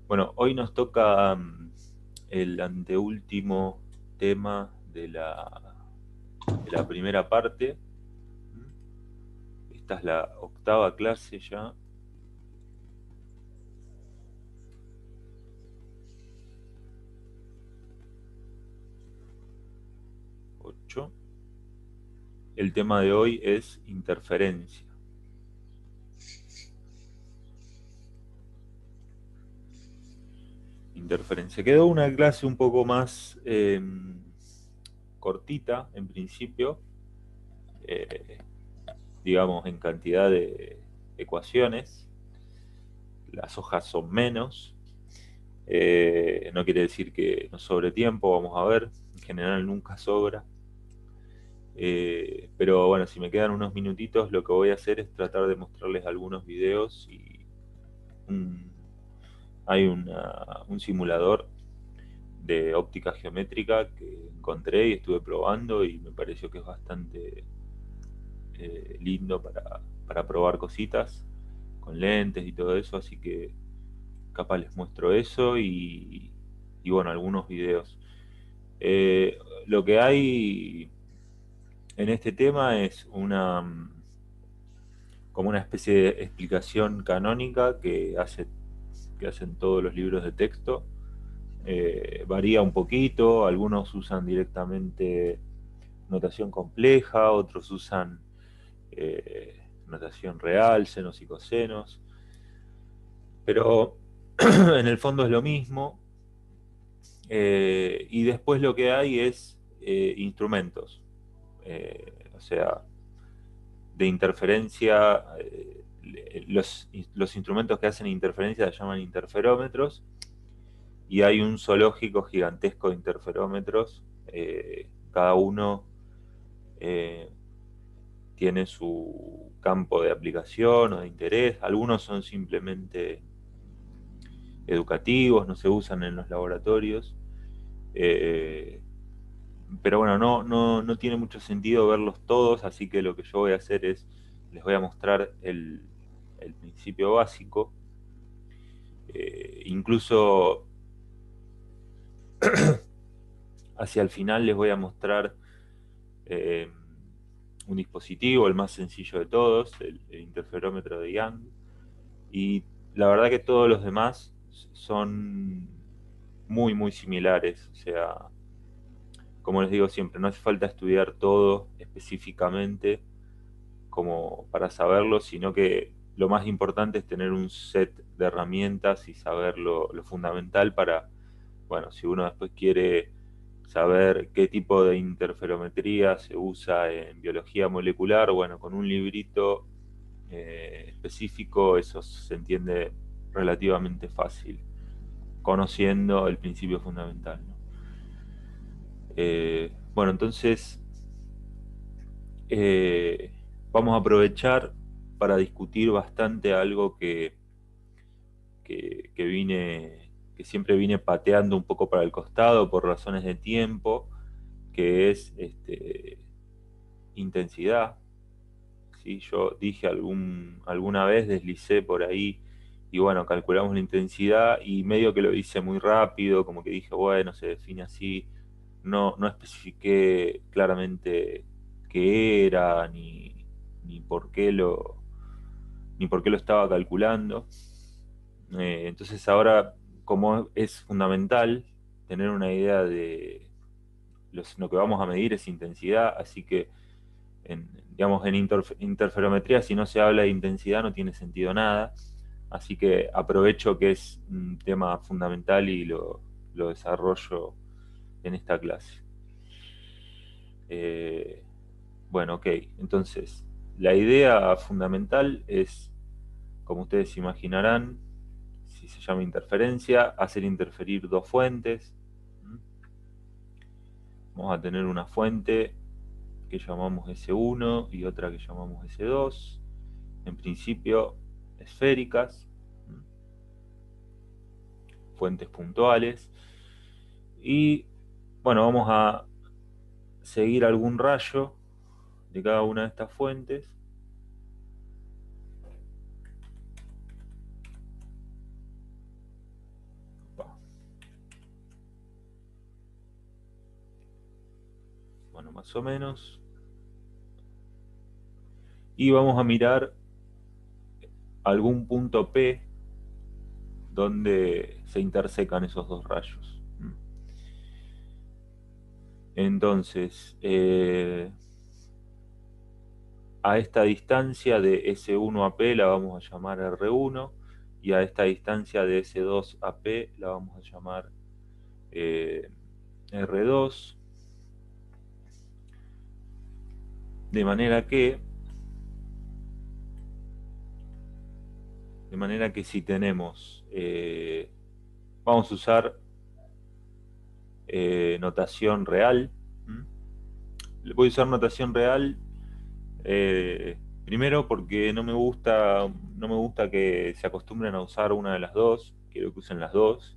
Bueno, hoy nos toca el anteúltimo tema de la primera parte. Esta es la octava clase ya. 8. El tema de hoy es interferencia. Interferencia. Quedó una clase un poco más cortita en principio, eh, digamos en cantidad de ecuaciones. Las hojas son menos. No quiere decir que nos sobre tiempo, vamos a ver. En general nunca sobra. Pero bueno, si me quedan unos minutitos, lo que voy a hacer es tratar de mostrarles algunos videos y un- hay un simulador de óptica geométrica que encontré y estuve probando y me pareció que es bastante lindo para probar cositas con lentes y todo eso, así que capaz les muestro eso y bueno, algunos videos. Eh, lo que hay en este tema es como una especie de explicación canónica que hacen todos los libros de texto. Varía un poquito, algunos usan directamente notación compleja, otros usan notación real, senos y cosenos, pero en el fondo es lo mismo. Y después lo que hay es instrumentos, o sea, de interferencia. Los instrumentos que hacen interferencia se llaman interferómetros y hay un zoológico gigantesco de interferómetros. Cada uno eh, tiene su campo de aplicación o de interés. Algunos son simplemente educativos, no se usan en los laboratorios. Eh, pero bueno, no tiene mucho sentido verlos todos, así que lo que yo voy a hacer es, les voy a mostrar el principio básico. Incluso hacia el final les voy a mostrar eh, un dispositivo, el más sencillo de todos, el interferómetro de Young. Y la verdad que todos los demás son muy similares. O sea, como les digo siempre, no hace falta estudiar todo específicamente como para saberlo, sino que lo más importante es tener un set de herramientas y saber lo fundamental para, bueno, si uno después quiere saber qué tipo de interferometría se usa en biología molecular, bueno, con un librito específico eso se entiende relativamente fácil, conociendo el principio fundamental, ¿no? Bueno, entonces eh, vamos a aprovechar para discutir bastante algo que siempre vine pateando un poco para el costado por razones de tiempo, que es intensidad. ¿Sí? Yo dije alguna vez, deslicé por ahí y bueno, calculamos la intensidad y medio que lo hice muy rápido, como que dije, bueno, se define así, no especifiqué claramente qué era ni por qué ni por qué lo estaba calculando. Entonces ahora, como es fundamental tener una idea de lo que vamos a medir es intensidad, así que digamos, en interferometría, si no se habla de intensidad, no tiene sentido nada. Así que aprovecho que es un tema fundamental y lo desarrollo en esta clase. Eh, bueno, ok. Entonces, la idea fundamental es, como ustedes imaginarán, si se llama interferencia, hacer interferir dos fuentes. Vamos a tener una fuente que llamamos S1 y otra que llamamos S2, en principio esféricas, fuentes puntuales, y bueno, vamos a seguir algún rayo de cada una de estas fuentes. bueno, más o menos. Y vamos a mirar algún punto P donde se intersecan esos dos rayos. Entonces, a esta distancia de S1 a P la vamos a llamar R1 y a esta distancia de S2 a P la vamos a llamar R2. De manera que si tenemos, vamos a usar notación real. Voy a usar notación real primero porque no me gusta que se acostumbren a usar una de las dos. Quiero que usen las dos.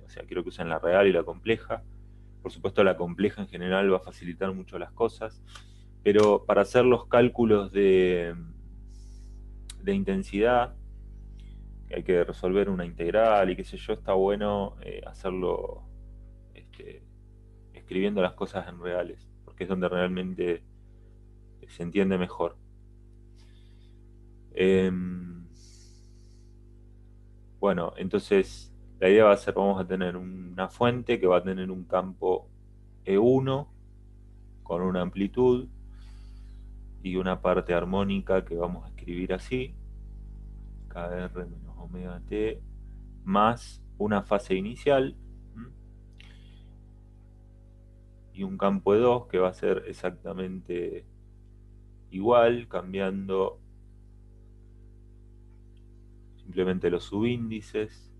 O sea, quiero que usen la real y la compleja. Por supuesto, la compleja en general va a facilitar mucho las cosas. Pero para hacer los cálculos de intensidad, que hay que resolver una integral y qué sé yo, está bueno hacerlo escribiendo las cosas en reales, porque es donde realmente se entiende mejor. Bueno, entonces la idea va a ser, vamos a tener una fuente que va a tener un campo E1 con una amplitud y una parte armónica que vamos a escribir así, KR menos omega t, más una fase inicial y un campo E2 que va a ser exactamente igual, cambiando simplemente los subíndices.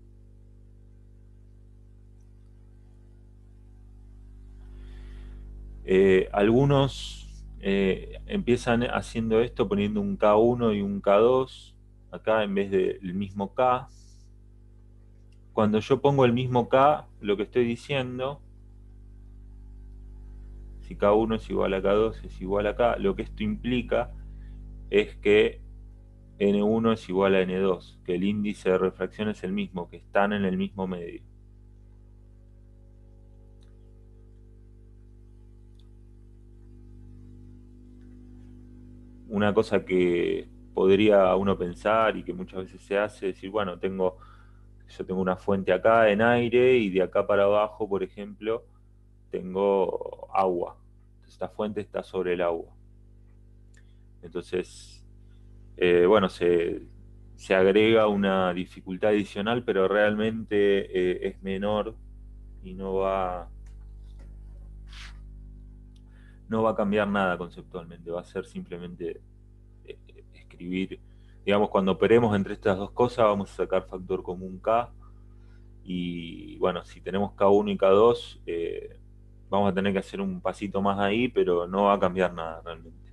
Algunos empiezan haciendo esto poniendo un K1 y un K2 acá en vez del mismo K. Cuando yo pongo el mismo K, lo que estoy diciendo, si K1 es igual a K2 es igual a K, lo que esto implica es que N1 es igual a N2, que el índice de refracción es el mismo, que están en el mismo medio. Una cosa que podría uno pensar y que muchas veces se hace es decir, bueno, yo tengo una fuente acá en aire y de acá para abajo, por ejemplo, tengo agua. Esta fuente está sobre el agua. Entonces, bueno, se agrega una dificultad adicional, pero realmente es menor y no va a cambiar nada conceptualmente. Va a ser simplemente escribir, digamos, cuando operemos entre estas dos cosas, vamos a sacar factor común K. Y bueno, si tenemos K1 y K2, vamos a tener que hacer un pasito más ahí, pero no va a cambiar nada realmente.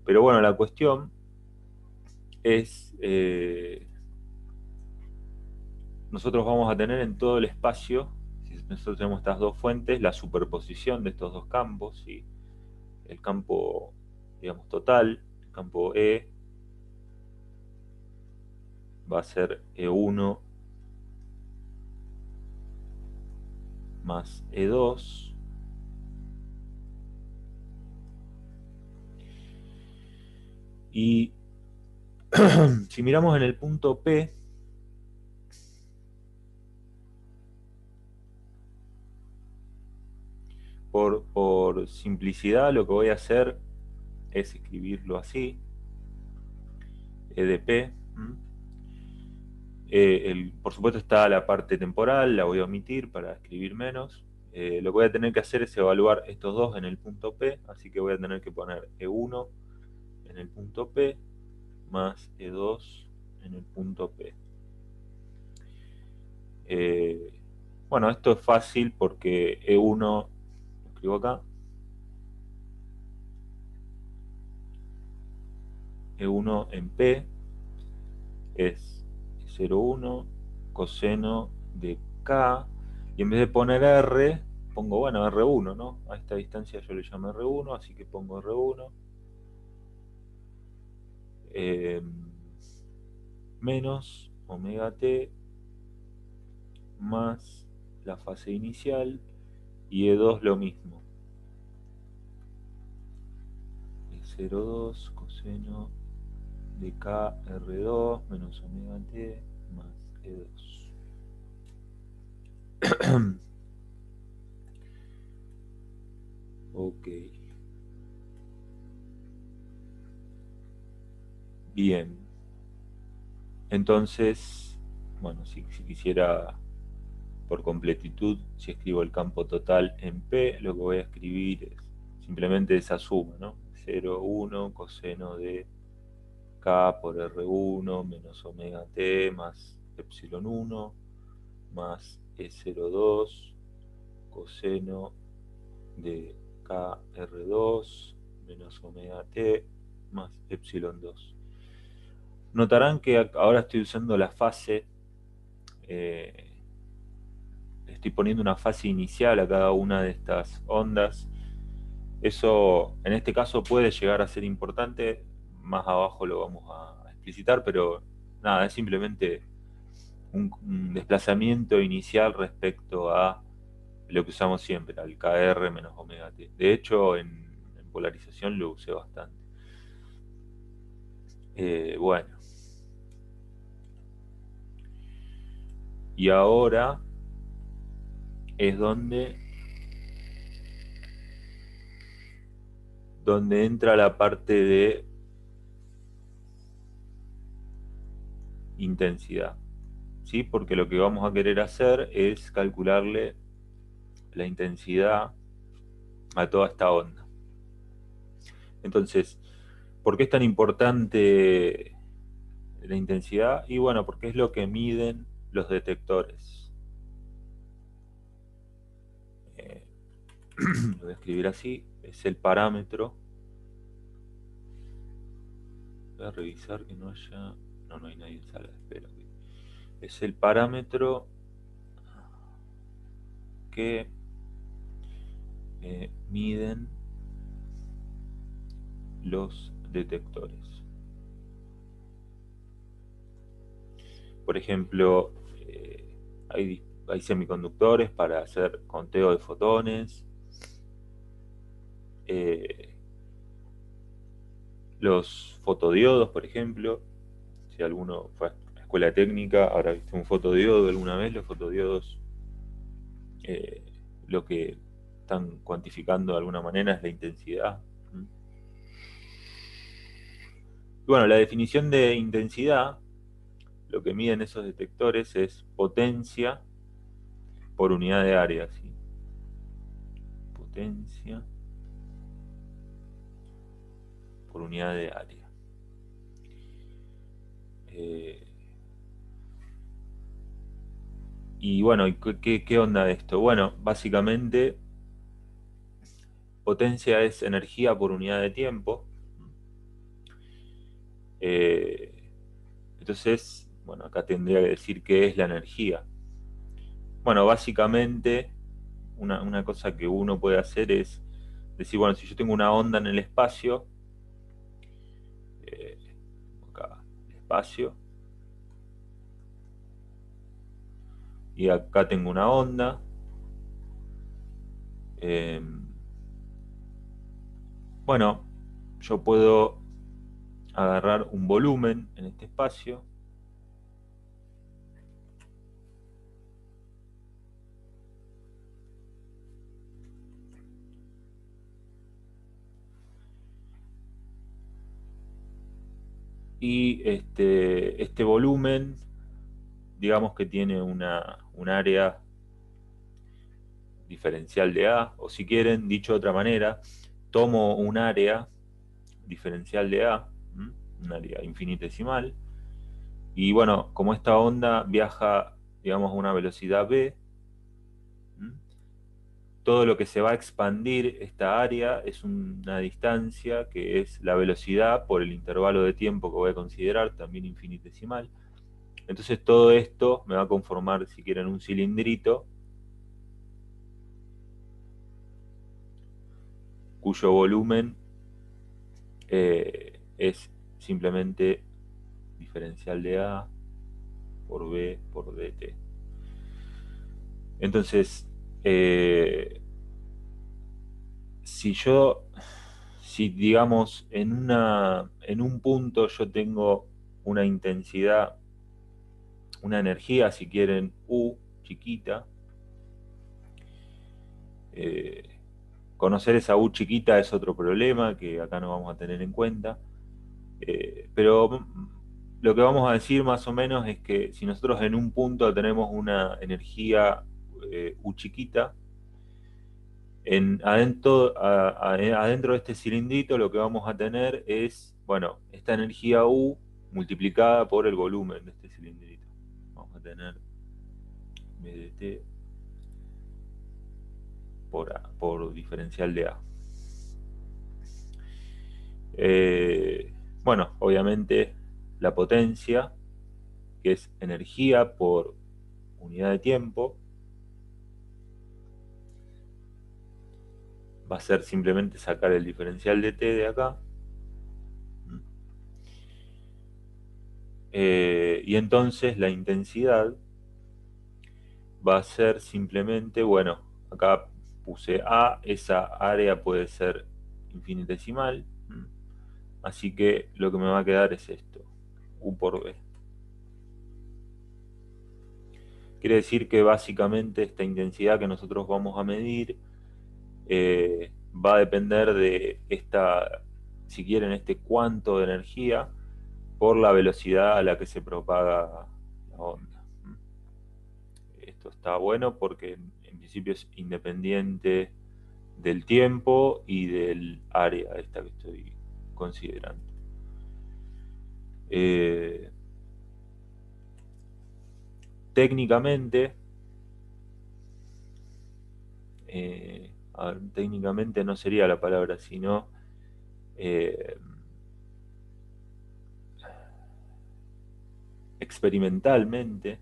Pero bueno, la cuestión es, nosotros vamos a tener en todo el espacio, si nosotros tenemos estas dos fuentes, la superposición de estos dos campos, ¿sí? El campo, digamos, total, el campo E, va a ser E1 más E2. Y si miramos en el punto P, por simplicidad lo que voy a hacer es escribirlo así, E de P. Por supuesto está la parte temporal, la voy a omitir para escribir menos. Lo que voy a tener que hacer es evaluar estos dos en el punto P, así que voy a tener que poner E1 en el punto P más E2 en el punto P. Bueno, esto es fácil porque E1, lo escribo acá, E1 en P es 0,1 coseno de K, y en vez de poner R, pongo, bueno, R1, ¿no? A esta distancia yo le llamo R1, así que pongo R1 menos omega t más la fase inicial y E2 lo mismo. 0,2 coseno de KR2 menos omega t más E2. Ok. Bien. Entonces, bueno, si quisiera por completitud, si escribo el campo total en P, lo que voy a escribir es simplemente esa suma, ¿no? 0,1 coseno de K por R1 menos omega t más epsilon 1 más E02 coseno de KR2 menos omega t más epsilon 2. Notarán que ahora estoy usando la fase, estoy poniendo una fase inicial a cada una de estas ondas. Eso en este caso puede llegar a ser importante, más abajo lo vamos a explicitar, pero nada, es simplemente un desplazamiento inicial respecto a lo que usamos siempre, al KR menos omega t. De hecho, en polarización lo usé bastante. Bueno, y ahora es donde entra la parte de intensidad, ¿sí? Porque lo que vamos a querer hacer es calcularle la intensidad a toda esta onda. Entonces, ¿por qué es tan importante la intensidad? Y bueno, porque es lo que miden los detectores. Lo voy a escribir así, es el parámetro. Voy a revisar que no haya... No hay nadie en sala de espera. Es el parámetro que miden los detectores. Por ejemplo, hay semiconductores para hacer conteo de fotones. Los fotodiodos, por ejemplo, si alguno fue a la escuela técnica, habrá visto un fotodiodo alguna vez. Los fotodiodos, lo que están cuantificando de alguna manera es la intensidad. Bueno, la definición de intensidad, lo que miden esos detectores es potencia por unidad de área, ¿sí? Potencia por unidad de área. Y bueno, ¿qué onda de esto? Bueno, básicamente potencia es energía por unidad de tiempo. Entonces, bueno, acá tendría que decir qué es la energía. Bueno, básicamente una cosa que uno puede hacer es decir, bueno, si yo tengo una onda en el espacio, acá, el espacio, y acá tengo una onda, bueno, yo puedo agarrar un volumen en este espacio y este volumen, digamos que tiene un área diferencial de A, o si quieren, dicho de otra manera, tomo un área diferencial de A, un área infinitesimal, y bueno, como esta onda viaja, digamos, a una velocidad v, todo lo que se va a expandir esta área es una distancia que es la velocidad por el intervalo de tiempo que voy a considerar, también infinitesimal. Entonces todo esto me va a conformar, si quieren, un cilindrito cuyo volumen es simplemente diferencial de A por B por dt. Entonces, si si digamos en un punto yo tengo una intensidad, una energía, si quieren, U chiquita, eh, conocer esa U chiquita es otro problema que acá no vamos a tener en cuenta. Pero lo que vamos a decir más o menos es que si nosotros en un punto tenemos una energía U chiquita, adentro de este cilindrito lo que vamos a tener es, bueno, esta energía U multiplicada por el volumen de este cilindrito. Vamos a tener BDT por diferencial de A. Bueno, obviamente la potencia, que es energía por unidad de tiempo, va a ser simplemente sacar el diferencial de T de acá. Y entonces la intensidad va a ser simplemente, bueno, acá puse A, esa área puede ser infinitesimal, así que lo que me va a quedar es esto, U por B. Quiere decir que básicamente esta intensidad que nosotros vamos a medir va a depender de esta, si quieren, este cuánto de energía por la velocidad a la que se propaga la onda. Esto está bueno porque en principio es independiente del tiempo y del área esta que estoy considerando. Eh, técnicamente, técnicamente no sería la palabra, sino eh, experimentalmente,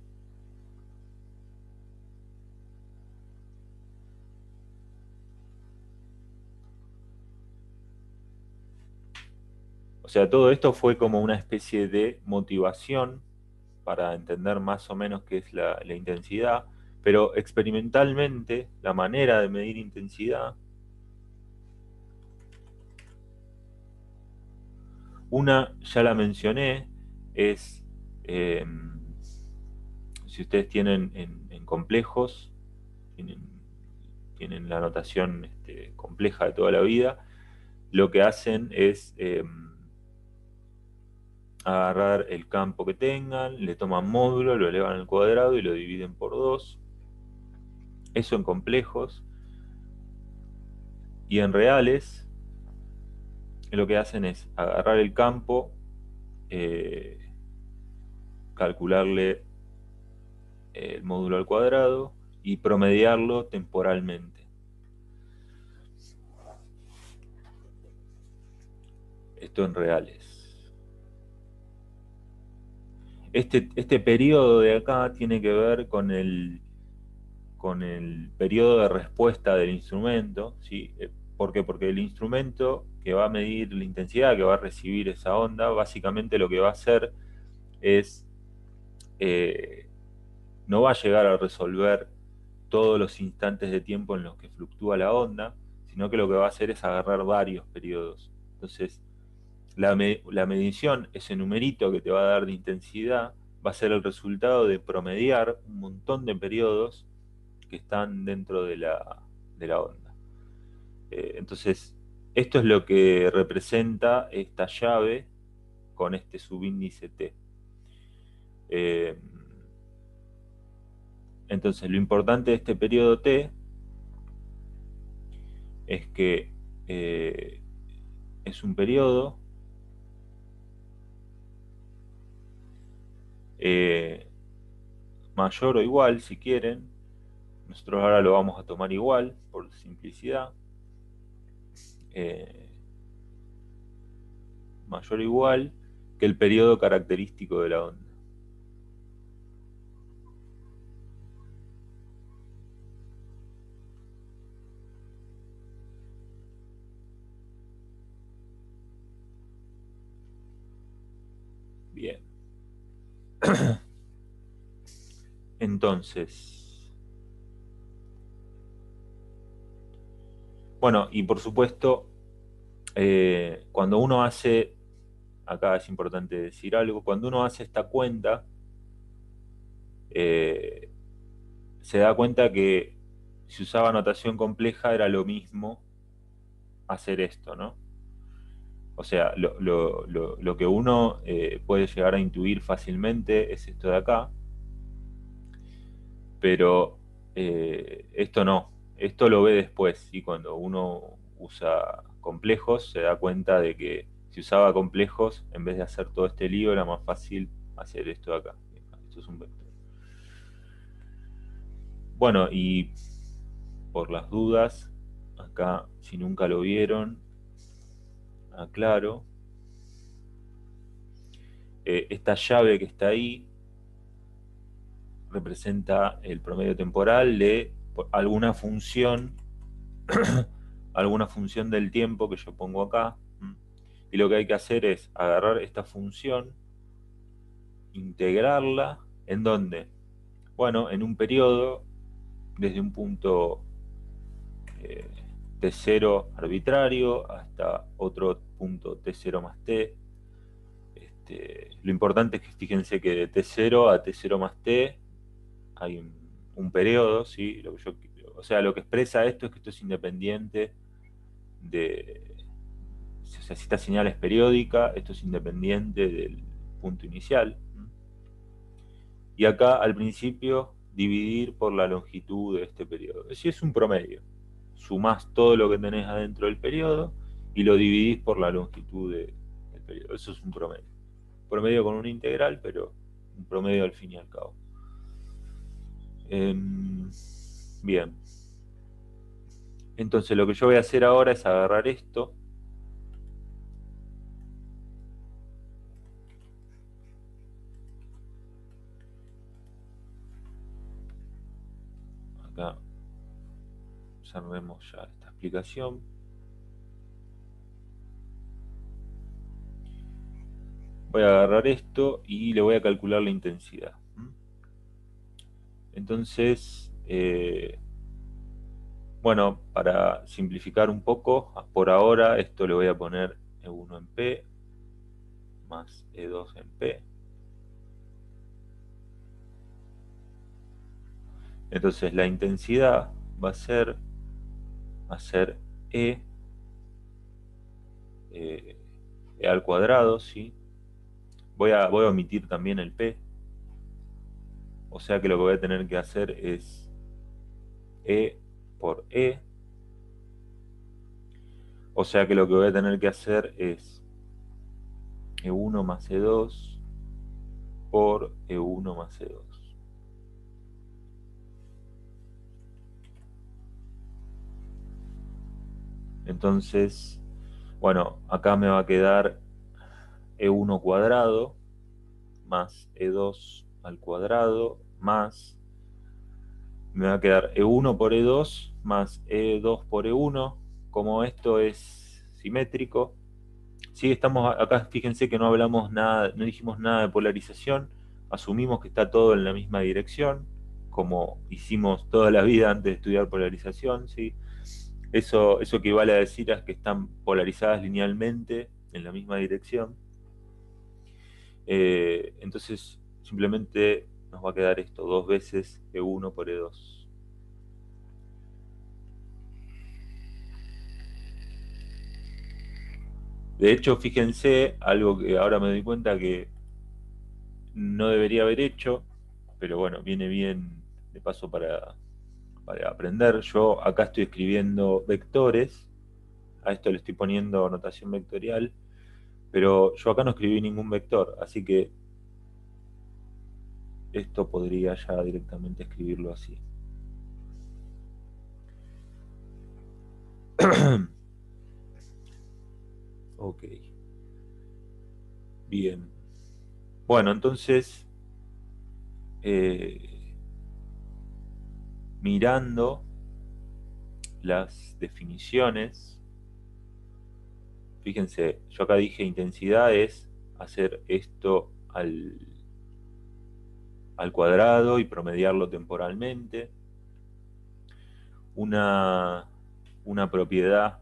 o sea, todo esto fue como una especie de motivación para entender más o menos qué es la intensidad, pero experimentalmente la manera de medir intensidad, una ya la mencioné, es, eh, si ustedes tienen en complejos, tienen, tienen la notación compleja de toda la vida, lo que hacen es agarrar el campo que tengan, le toman módulo, lo elevan al cuadrado y lo dividen por 2. Eso en complejos. Y en reales, lo que hacen es agarrar el campo, eh, calcularle el módulo al cuadrado y promediarlo temporalmente. Esto en reales. Este periodo de acá tiene que ver con el periodo de respuesta del instrumento, ¿sí? ¿Por qué? Porque el instrumento que va a medir la intensidad que va a recibir esa onda, básicamente lo que va a hacer es, eh, no va a llegar a resolver todos los instantes de tiempo en los que fluctúa la onda, sino que lo que va a hacer es agarrar varios periodos. Entonces, la medición, ese numerito que te va a dar de intensidad, va a ser el resultado de promediar un montón de periodos que están dentro de la onda. Entonces, esto es lo que representa esta llave con este subíndice T. Eh, entonces, lo importante de este periodo T es que es un periodo eh, mayor o igual, si quieren. Nosotros ahora lo vamos a tomar igual, por simplicidad. Eh, mayor o igual que el periodo característico de la onda. Bien. Entonces, bueno, y por supuesto, Cuando uno hace, acá es importante decir algo, cuando uno hace esta cuenta, eh, se da cuenta que si usaba notación compleja era lo mismo hacer esto, ¿no? O sea, lo que uno puede llegar a intuir fácilmente es esto de acá, pero esto no, esto lo ve después, y cuando uno usa complejos se da cuenta de que si usaba complejos, en vez de hacer todo este lío, era más fácil hacer esto de acá. Esto es un vector. Bueno, y por las dudas, acá, si nunca lo vieron, aclaro, esta llave que está ahí representa el promedio temporal de alguna función, alguna función del tiempo que yo pongo acá. Y lo que hay que hacer es agarrar esta función, integrarla, ¿en dónde? Bueno, en un periodo, desde un punto eh, t0 arbitrario hasta otro punto t0 más t. Lo importante es que fíjense que de t0 a t0 más t hay un periodo, ¿sí? O sea, lo que expresa esto es que esto es independiente de... O sea, si esta señal es periódica, esto es independiente del punto inicial. Y acá al principio dividir por la longitud de este periodo. Es decir, es un promedio. Sumás todo lo que tenés adentro del periodo y lo dividís por la longitud del periodo. Eso es un promedio. Promedio con una integral, pero un promedio al fin y al cabo. Bien. Entonces lo que yo voy a hacer ahora es agarrar esto. Acá cerremos ya esta explicación. Voy a agarrar esto y le voy a calcular la intensidad. Entonces, bueno, para simplificar un poco, por ahora esto le voy a poner E1 en P más E2 en P. Entonces la intensidad va a ser E, eh, E al cuadrado, ¿sí? Voy a omitir también el P. O sea que lo que voy a tener que hacer es E por E. O sea que lo que voy a tener que hacer es E1 más E2 por E1 más E2. Entonces, bueno, acá me va a quedar E1 cuadrado más E2 al cuadrado más, me va a quedar E1 por E2 más E2 por E1. Como esto es simétrico, sí, estamos acá, fíjense que no hablamos nada, no dijimos nada de polarización, asumimos que está todo en la misma dirección, como hicimos toda la vida antes de estudiar polarización, ¿sí? Eso equivale a decir es que están polarizadas linealmente en la misma dirección. Entonces, simplemente nos va a quedar esto, dos veces E1 por E2. De hecho, fíjense, algo que ahora me doy cuenta que no debería haber hecho, pero bueno, viene bien de paso para aprender. Yo acá estoy escribiendo vectores, a esto le estoy poniendo notación vectorial, pero yo acá no escribí ningún vector, así que esto podría ya directamente escribirlo así. Ok, bien. Bueno, entonces, eh, mirando las definiciones, fíjense, yo acá dije intensidad es hacer esto al cuadrado y promediarlo temporalmente. Una propiedad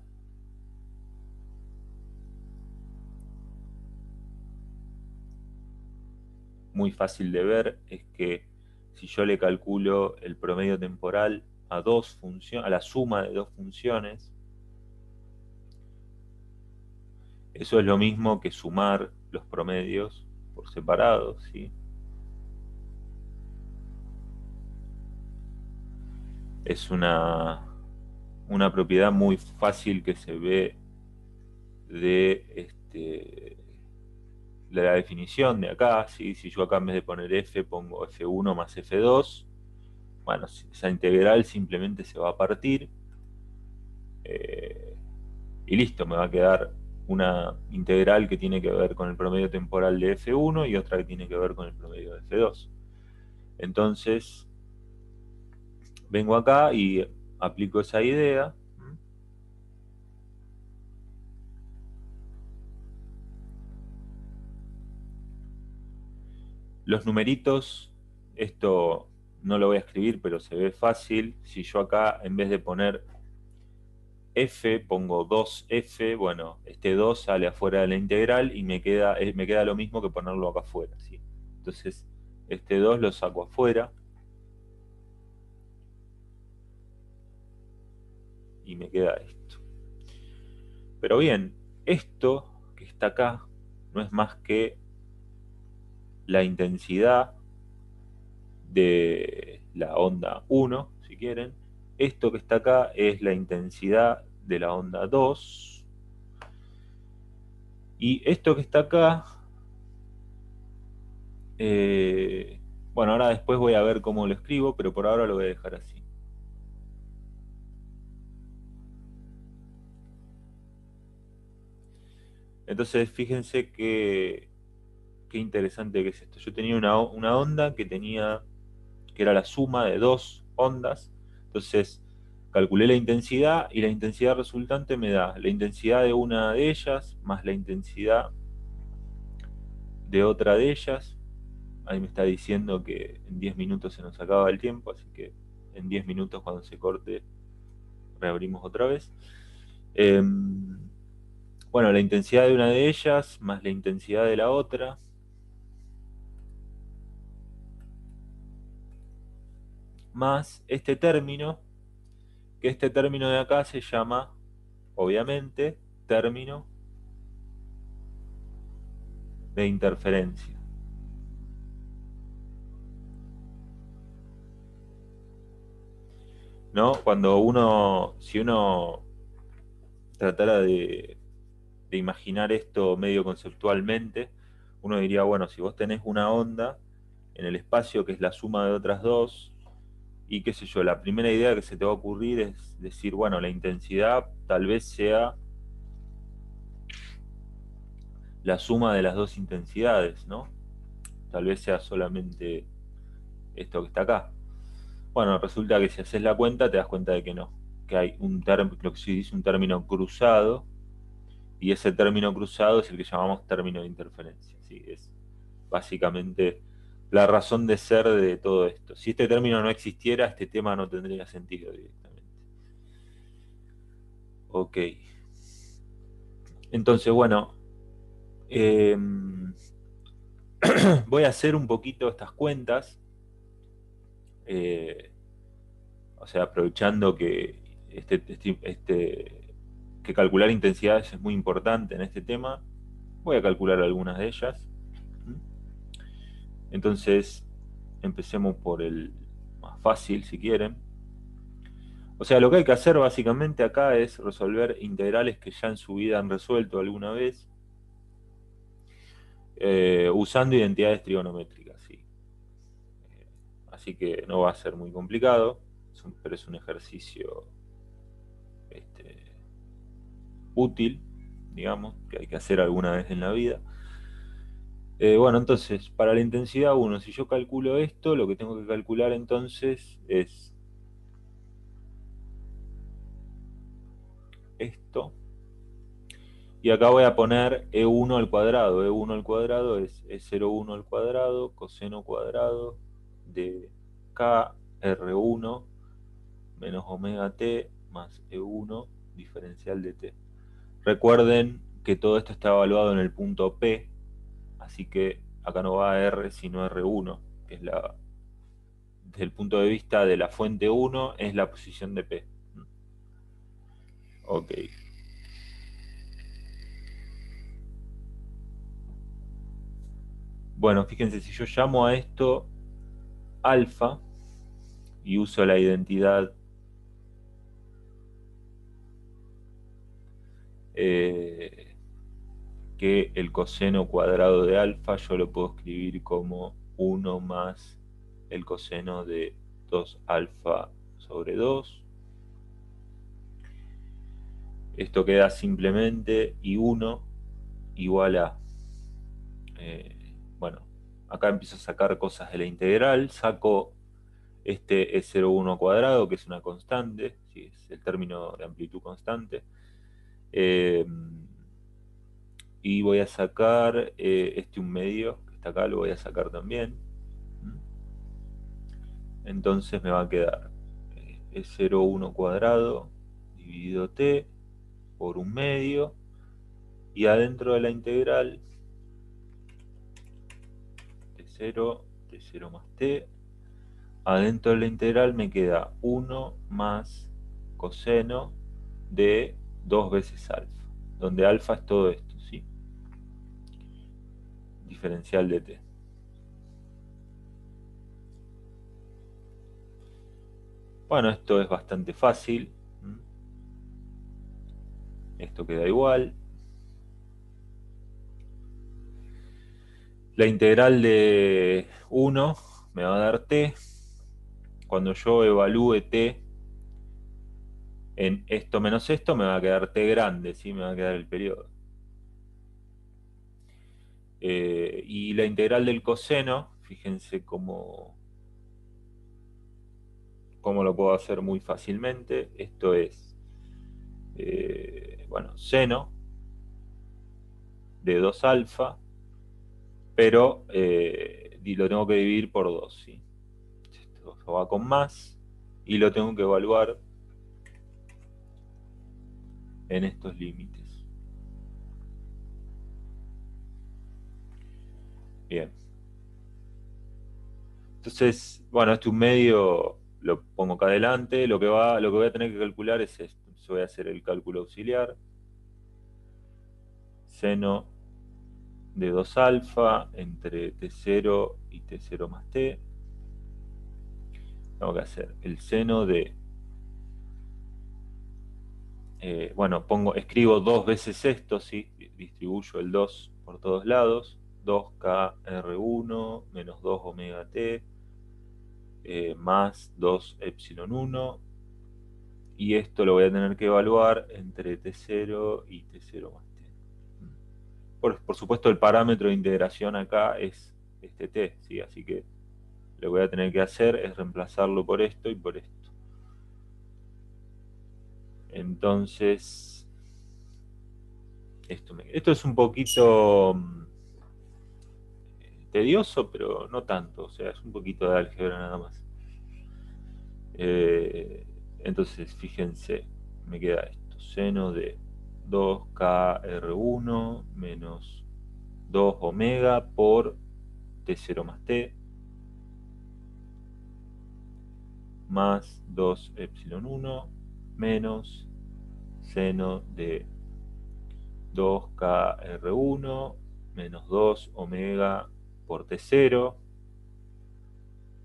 muy fácil de ver es que si yo le calculo el promedio temporal a a la suma de dos funciones, eso es lo mismo que sumar los promedios por separado, ¿sí? Es una propiedad muy fácil que se ve de, de la definición de acá, ¿sí? Si yo acá en vez de poner f pongo f1 más f2, bueno, esa integral simplemente se va a partir eh, y listo, me va a quedar una integral que tiene que ver con el promedio temporal de f1 y otra que tiene que ver con el promedio de f2. Entonces, vengo acá y aplico esa idea. Los numeritos, esto no lo voy a escribir, pero se ve fácil. Si yo acá, en vez de poner f, pongo 2f, bueno, este 2 sale afuera de la integral y me queda lo mismo que ponerlo acá afuera, ¿sí? Entonces, este 2 lo saco afuera y me queda esto. Pero bien, esto que está acá no es más que la intensidad de la onda 1, si quieren. Esto que está acá es la intensidad de la onda 2. Y esto que está acá, bueno, ahora después voy a ver cómo lo escribo, pero por ahora lo voy a dejar así. Entonces, fíjense qué interesante que es esto. Yo tenía una onda que era la suma de dos ondas. Entonces, calculé la intensidad y la intensidad resultante me da la intensidad de una de ellas más la intensidad de otra de ellas. Ahí me está diciendo que en 10 minutos se nos acaba el tiempo, así que en 10 minutos cuando se corte reabrimos otra vez. Bueno, la intensidad de una de ellas más la intensidad de la otra, más este término, que este término de acá se llama, obviamente, término de interferencia. ¿No? Si uno tratara de imaginar esto medio conceptualmente, uno diría, bueno, si vos tenés una onda en el espacio que es la suma de otras dos, y qué sé yo, la primera idea que se te va a ocurrir es decir, bueno, la intensidad tal vez sea la suma de las dos intensidades, ¿no? Tal vez sea solamente esto que está acá. Bueno, resulta que si haces la cuenta te das cuenta de que no, que hay lo que se dice un término cruzado, y ese término cruzado es el que llamamos término de interferencia. ¿Sí? Es básicamente la razón de ser de todo esto. Si este término no existiera, este tema no tendría sentido directamente. Ok. Entonces, bueno, eh, voy a hacer un poquito estas cuentas, eh, o sea, aprovechando que que calcular intensidades es muy importante en este tema, voy a calcular algunas de ellas. Entonces, empecemos por el más fácil, si quieren. O sea, lo que hay que hacer básicamente acá es resolver integrales que ya en su vida han resuelto alguna vez, usando identidades trigonométricas, ¿sí? Así que no va a ser muy complicado, pero es un ejercicio este, útil, digamos, que hay que hacer alguna vez en la vida. Bueno, entonces, para la intensidad 1, si yo calculo esto, lo que tengo que calcular entonces es esto. Y acá voy a poner E1 al cuadrado. E1 al cuadrado es E01 al cuadrado, coseno cuadrado de KR1 menos omega t más E1 diferencial de t. Recuerden que todo esto está evaluado en el punto P, así que acá no va R sino R1, que es desde el punto de vista de la fuente 1, es la posición de P. Ok. Bueno, fíjense, si yo llamo a esto alfa y uso la identidad que el coseno cuadrado de alfa yo lo puedo escribir como 1 más el coseno de 2 alfa sobre 2. Esto queda simplemente I1 igual a, bueno, acá empiezo a sacar cosas de la integral, saco este E01 cuadrado, que es una constante, ¿sí? Es el término de amplitud constante. Y voy a sacar este 1/2, que está acá, lo voy a sacar también. Entonces me va a quedar E01 cuadrado dividido t por 1/2, y adentro de la integral t0 más t, adentro de la integral me queda 1 más coseno de 2 veces alfa, donde alfa es todo esto, ¿sí? Diferencial de t. Bueno, esto es bastante fácil. Esto queda igual. La integral de 1 me va a dar t. Cuando yo evalúe t en esto menos esto, me va a quedar t grande, ¿sí? Me va a quedar el periodo. Y la integral del coseno, fíjense cómo lo puedo hacer muy fácilmente. Esto es, bueno, seno de 2 alfa, pero lo tengo que dividir por 2, ¿sí? Esto va con más y lo tengo que evaluar en estos límites. Bien. Entonces, bueno, este 1/2 lo pongo acá adelante. Lo que voy a tener que calcular es esto. Yo voy a hacer el cálculo auxiliar. Seno de 2 alfa entre t0 y t0 más t. Tengo que hacer el seno de... bueno, escribo 2 veces esto, ¿sí? Distribuyo el 2 por todos lados. 2kr1 menos 2 omega t más 2 epsilon 1. Y esto lo voy a tener que evaluar entre t0 y t0 más t. Por supuesto, el parámetro de integración acá es este t, ¿sí? Así que lo que voy a tener que hacer es reemplazarlo por esto y por esto. Entonces, esto es un poquito tedioso, pero no tanto. O sea, es un poquito de álgebra nada más. Entonces, fíjense, me queda esto. Seno de 2kr1 menos 2 omega por t0 más t más 2 epsilon 1 menos seno de 2kr1 menos 2 omega por t0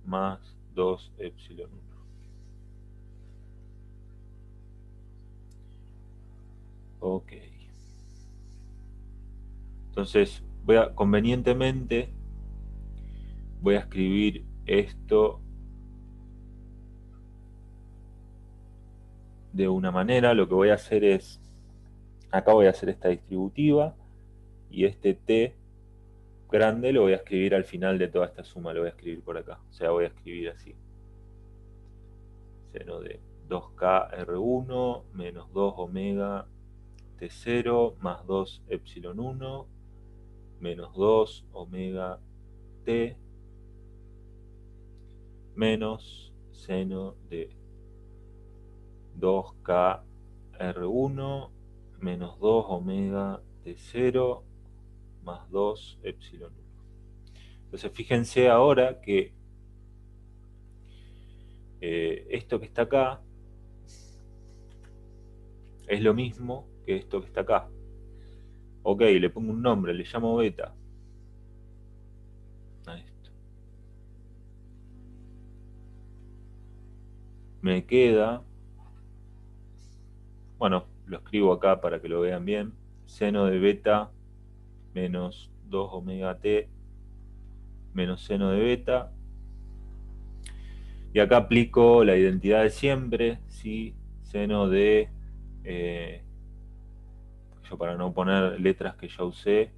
más 2 epsilon 1. Ok. Entonces, convenientemente, voy a escribir esto de una manera. Lo que voy a hacer es, acá voy a hacer esta distributiva, y este t grande lo voy a escribir al final de toda esta suma, lo voy a escribir por acá. O sea, voy a escribir así. Seno de 2kr1 menos 2 omega t0 más 2 epsilon 1 menos 2 omega t menos seno de 2kr1 menos 2 omega t0 más 2 epsilon 1. Entonces fíjense ahora que esto que está acá es lo mismo que esto que está acá. Ok, le pongo un nombre, le llamo beta a esto. Me queda, bueno, lo escribo acá para que lo vean bien, seno de beta menos 2 omega t menos seno de beta. Y acá aplico la identidad de siempre, ¿sí? Seno de, yo para no poner letras que ya usé,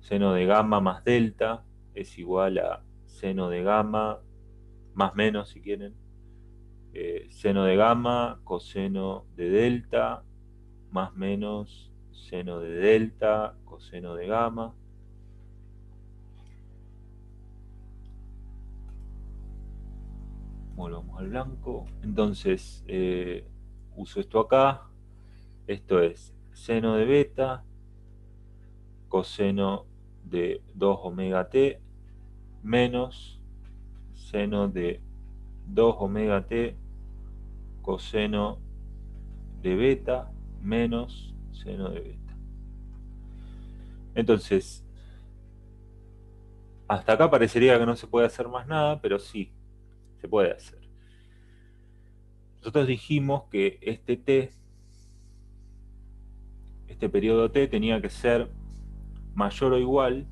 seno de gamma más delta es igual a seno de gamma más menos si quieren, seno de gamma coseno de delta más menos seno de delta coseno de gamma. Volvamos al blanco. Entonces uso esto acá. Esto es seno de beta coseno de 2 omega t menos seno de 2 omega t coseno de beta menos seno de beta. Entonces, hasta acá parecería que no se puede hacer más nada, pero sí, se puede hacer. Nosotros dijimos que este periodo t tenía que ser mayor o igual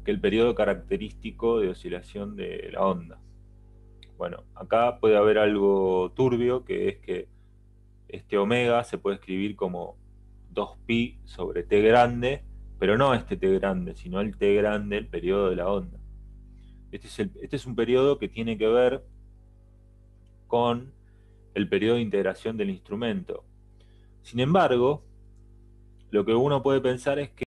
que el periodo característico de oscilación de la onda. Bueno, acá puede haber algo turbio, que es que este omega se puede escribir como 2pi sobre t grande, pero no este t grande, sino el t grande, el periodo de la onda. Este es un periodo que tiene que ver con el periodo de integración del instrumento. Sin embargo, lo que uno puede pensar es que